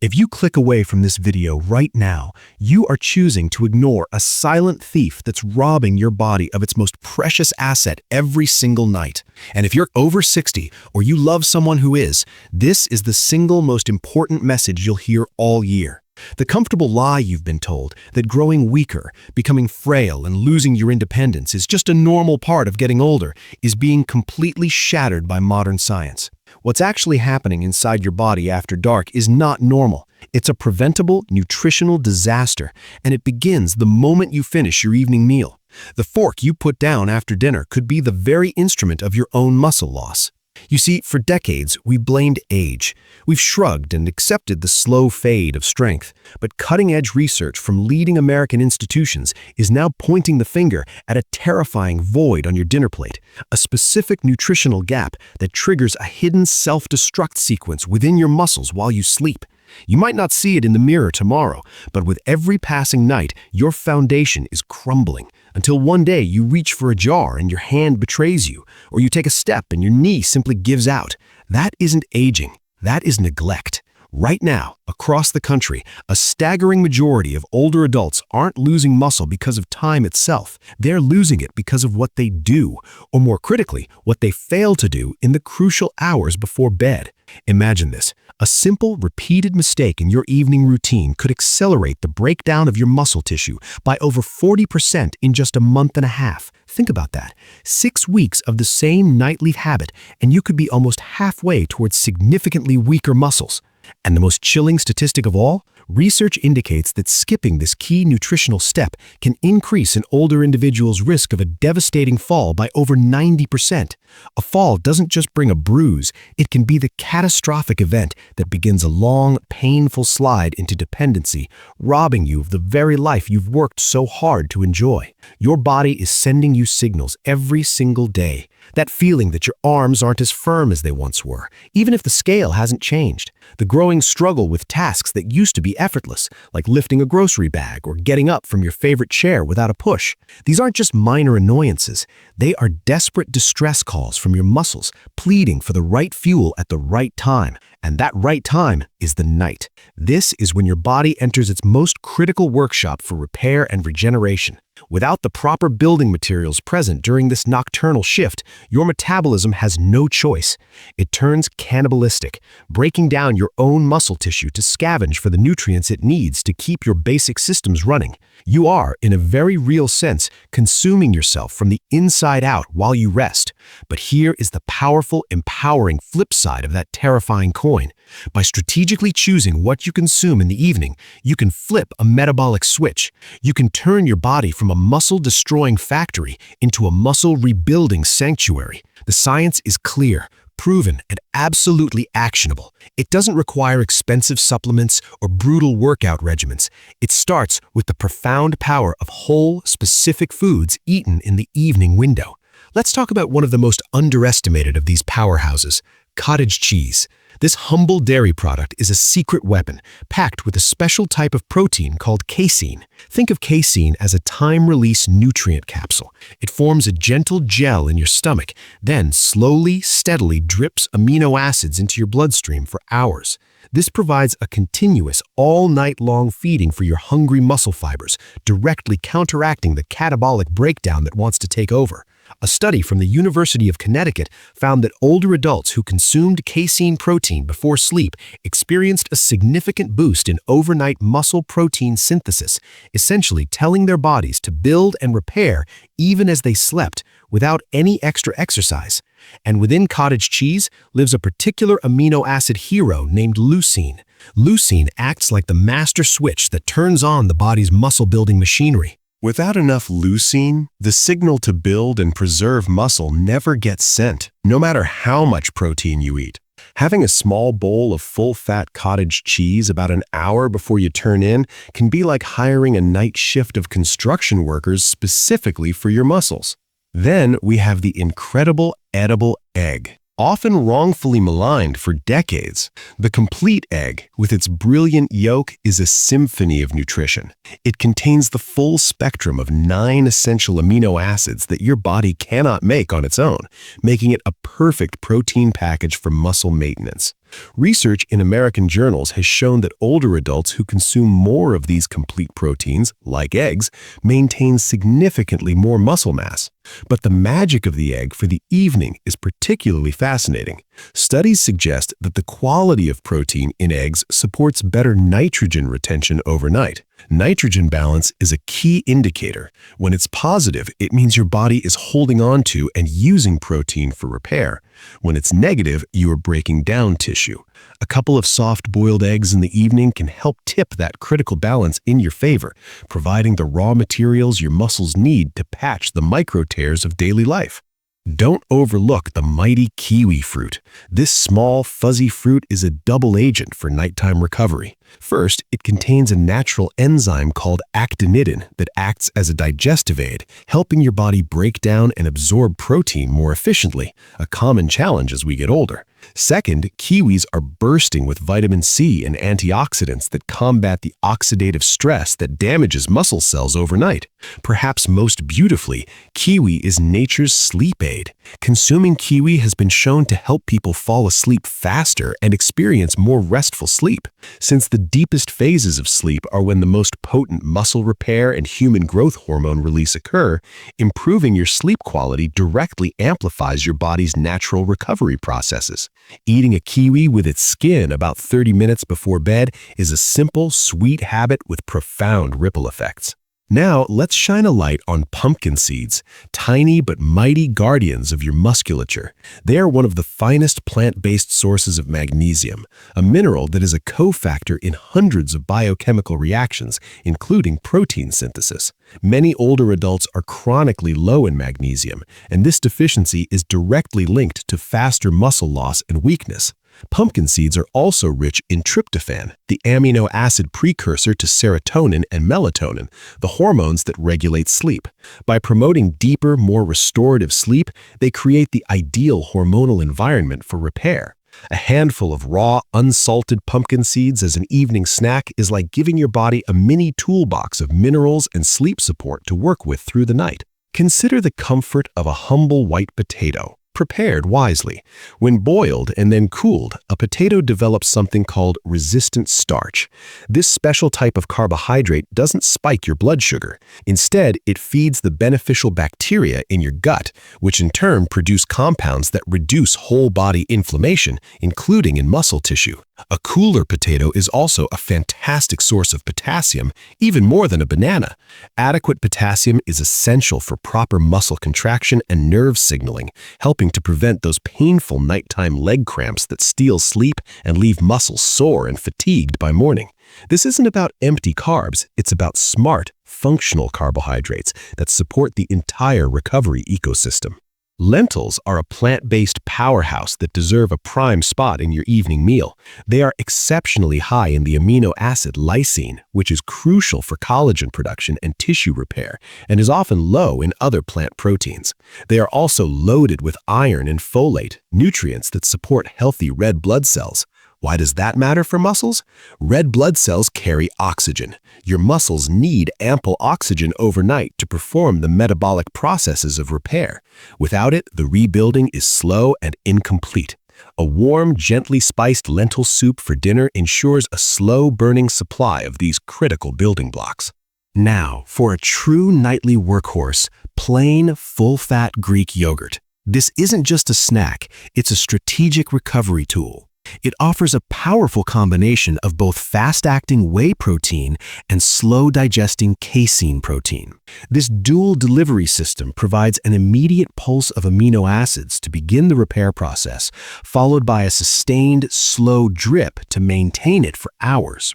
If you click away from this video right now, you are choosing to ignore a silent thief that's robbing your body of its most precious asset every single night. And if you're over 60 or you love someone who is, this is the single most important message you'll hear all year. The comfortable lie you've been told that growing weaker, becoming frail, and losing your independence is just a normal part of getting older is being completely shattered by modern science. What's actually happening inside your body after dark is not normal. It's a preventable nutritional disaster, and it begins the moment you finish your evening meal. The fork you put down after dinner could be the very instrument of your own muscle loss. You see, for decades, we blamed age. We've shrugged and accepted the slow fade of strength. But cutting-edge research from leading American institutions is now pointing the finger at a terrifying void on your dinner plate, a specific nutritional gap that triggers a hidden self-destruct sequence within your muscles while you sleep. You might not see it in the mirror tomorrow, but with every passing night, your foundation is crumbling, until one day you reach for a jar and your hand betrays you, or you take a step and your knee simply gives out. That isn't aging, that is neglect. Right now, across the country, a staggering majority of older adults aren't losing muscle because of time itself. They're losing it because of what they do, or more critically, what they fail to do in the crucial hours before bed. Imagine this. A simple, repeated mistake in your evening routine could accelerate the breakdown of your muscle tissue by over 40% in just a month and a half. Think about that. 6 weeks of the same nightly habit, and you could be almost halfway towards significantly weaker muscles. And the most chilling statistic of all? Research indicates that skipping this key nutritional step can increase an older individual's risk of a devastating fall by over 90%. A fall doesn't just bring a bruise, it can be the catastrophic event that begins a long, painful slide into dependency, robbing you of the very life you've worked so hard to enjoy. Your body is sending you signals every single day. That feeling that your arms aren't as firm as they once were, even if the scale hasn't changed. The growing struggle with tasks that used to be effortless, like lifting a grocery bag or getting up from your favorite chair without a push. These aren't just minor annoyances. They are desperate distress calls from your muscles, pleading for the right fuel at the right time. And that right time is the night. This is when your body enters its most critical workshop for repair and regeneration. Without the proper building materials present during this nocturnal shift, your metabolism has no choice. It turns cannibalistic, breaking down your own muscle tissue to scavenge for the nutrients it needs to keep your basic systems running. You are, in a very real sense, consuming yourself from the inside out while you rest. But here is the powerful, empowering flip side of that terrifying coin. By strategically choosing what you consume in the evening, you can flip a metabolic switch. You can turn your body from a muscle-destroying factory into a muscle-rebuilding sanctuary. The science is clear, proven, and absolutely actionable. It doesn't require expensive supplements or brutal workout regimens. It starts with the profound power of whole, specific foods eaten in the evening window. Let's talk about one of the most underestimated of these powerhouses, cottage cheese. This humble dairy product is a secret weapon, packed with a special type of protein called casein. Think of casein as a time-release nutrient capsule. It forms a gentle gel in your stomach, then slowly, steadily drips amino acids into your bloodstream for hours. This provides a continuous, all-night-long feeding for your hungry muscle fibers, directly counteracting the catabolic breakdown that wants to take over. A study from the University of Connecticut found that older adults who consumed casein protein before sleep experienced a significant boost in overnight muscle protein synthesis, essentially telling their bodies to build and repair even as they slept without any extra exercise. And within cottage cheese lives a particular amino acid hero named leucine. Leucine acts like the master switch that turns on the body's muscle-building machinery. Without enough leucine, the signal to build and preserve muscle never gets sent, no matter how much protein you eat. Having a small bowl of full-fat cottage cheese about an hour before you turn in can be like hiring a night shift of construction workers specifically for your muscles. Then we have the incredible edible egg. Often wrongfully maligned for decades, the complete egg, with its brilliant yolk, is a symphony of nutrition. It contains the full spectrum of 9 essential amino acids that your body cannot make on its own, making it a perfect protein package for muscle maintenance. Research in American journals has shown that older adults who consume more of these complete proteins, like eggs, maintain significantly more muscle mass. But the magic of the egg for the evening is particularly fascinating. Studies suggest that the quality of protein in eggs supports better nitrogen retention overnight. Nitrogen balance is a key indicator. When it's positive, it means your body is holding on to and using protein for repair. When it's negative, you are breaking down tissue. A couple of soft-boiled eggs in the evening can help tip that critical balance in your favor, providing the raw materials your muscles need to patch the micro tears of daily life. Don't overlook the mighty kiwi fruit. This small, fuzzy fruit is a double agent for nighttime recovery. First, it contains a natural enzyme called actinidin that acts as a digestive aid, helping your body break down and absorb protein more efficiently, a common challenge as we get older. Second, kiwis are bursting with vitamin C and antioxidants that combat the oxidative stress that damages muscle cells overnight. Perhaps most beautifully, kiwi is nature's sleep aid. Consuming kiwi has been shown to help people fall asleep faster and experience more restful sleep. Since the deepest phases of sleep are when the most potent muscle repair and human growth hormone release occur, improving your sleep quality directly amplifies your body's natural recovery processes. Eating a kiwi with its skin about 30 minutes before bed is a simple, sweet habit with profound ripple effects. Now, let's shine a light on pumpkin seeds, tiny but mighty guardians of your musculature. They are one of the finest plant-based sources of magnesium, a mineral that is a cofactor in hundreds of biochemical reactions, including protein synthesis. Many older adults are chronically low in magnesium, and this deficiency is directly linked to faster muscle loss and weakness. Pumpkin seeds are also rich in tryptophan, the amino acid precursor to serotonin and melatonin, the hormones that regulate sleep. By promoting deeper, more restorative sleep, they create the ideal hormonal environment for repair. A handful of raw, unsalted pumpkin seeds as an evening snack is like giving your body a mini toolbox of minerals and sleep support to work with through the night. Consider the comfort of a humble white potato. Prepared wisely. When boiled and then cooled, a potato develops something called resistant starch. This special type of carbohydrate doesn't spike your blood sugar. Instead, it feeds the beneficial bacteria in your gut, which in turn produce compounds that reduce whole body inflammation, including in muscle tissue. A cooler potato is also a fantastic source of potassium, even more than a banana. Adequate potassium is essential for proper muscle contraction and nerve signaling, helping to prevent those painful nighttime leg cramps that steal sleep and leave muscles sore and fatigued by morning. This isn't about empty carbs, it's about smart, functional carbohydrates that support the entire recovery ecosystem. Lentils are a plant-based powerhouse that deserve a prime spot in your evening meal. They are exceptionally high in the amino acid lysine, which is crucial for collagen production and tissue repair, and is often low in other plant proteins. They are also loaded with iron and folate, nutrients that support healthy red blood cells. Why does that matter for muscles? Red blood cells carry oxygen. Your muscles need ample oxygen overnight to perform the metabolic processes of repair. Without it, the rebuilding is slow and incomplete. A warm, gently spiced lentil soup for dinner ensures a slow-burning supply of these critical building blocks. Now, for a true nightly workhorse, plain, full-fat Greek yogurt. This isn't just a snack, it's a strategic recovery tool. It offers a powerful combination of both fast-acting whey protein and slow-digesting casein protein. This dual delivery system provides an immediate pulse of amino acids to begin the repair process, followed by a sustained, slow drip to maintain it for hours.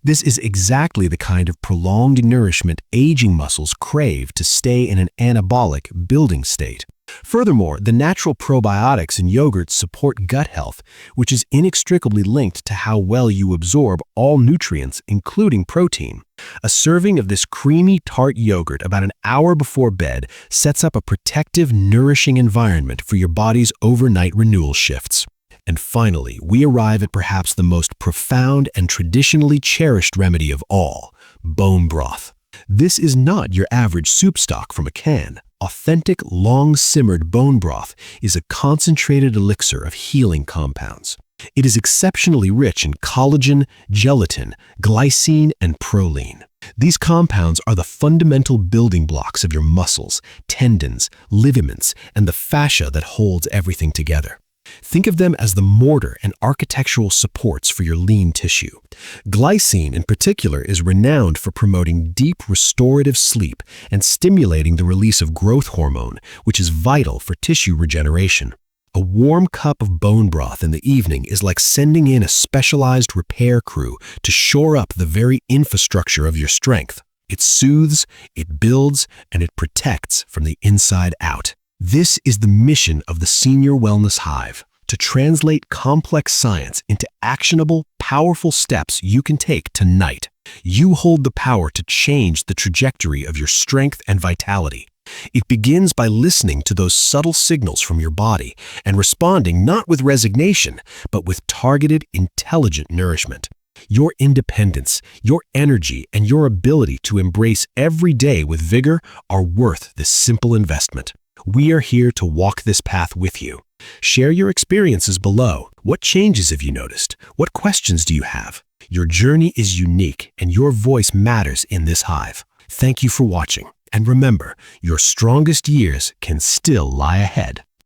This is exactly the kind of prolonged nourishment aging muscles crave to stay in an anabolic building state. Furthermore, the natural probiotics in yogurt support gut health, which is inextricably linked to how well you absorb all nutrients, including protein. A serving of this creamy, tart yogurt about an hour before bed sets up a protective, nourishing environment for your body's overnight renewal shifts. And finally, we arrive at perhaps the most profound and traditionally cherished remedy of all, bone broth. This is not your average soup stock from a can. Authentic, long-simmered bone broth is a concentrated elixir of healing compounds. It is exceptionally rich in collagen, gelatin, glycine, and proline. These compounds are the fundamental building blocks of your muscles, tendons, ligaments, and the fascia that holds everything together. Think of them as the mortar and architectural supports for your lean tissue. Glycine, in particular, is renowned for promoting deep restorative sleep and stimulating the release of growth hormone, which is vital for tissue regeneration. A warm cup of bone broth in the evening is like sending in a specialized repair crew to shore up the very infrastructure of your strength. It soothes, it builds, and it protects from the inside out. This is the mission of the Senior Wellness Hive, to translate complex science into actionable, powerful steps you can take tonight. You hold the power to change the trajectory of your strength and vitality. It begins by listening to those subtle signals from your body and responding not with resignation, but with targeted, intelligent nourishment. Your independence, your energy, and your ability to embrace every day with vigor are worth this simple investment. We are here to walk this path with you. Share your experiences below. What changes have you noticed? What questions do you have? Your journey is unique, and your voice matters in this hive. Thank you for watching. And remember, your strongest years can still lie ahead.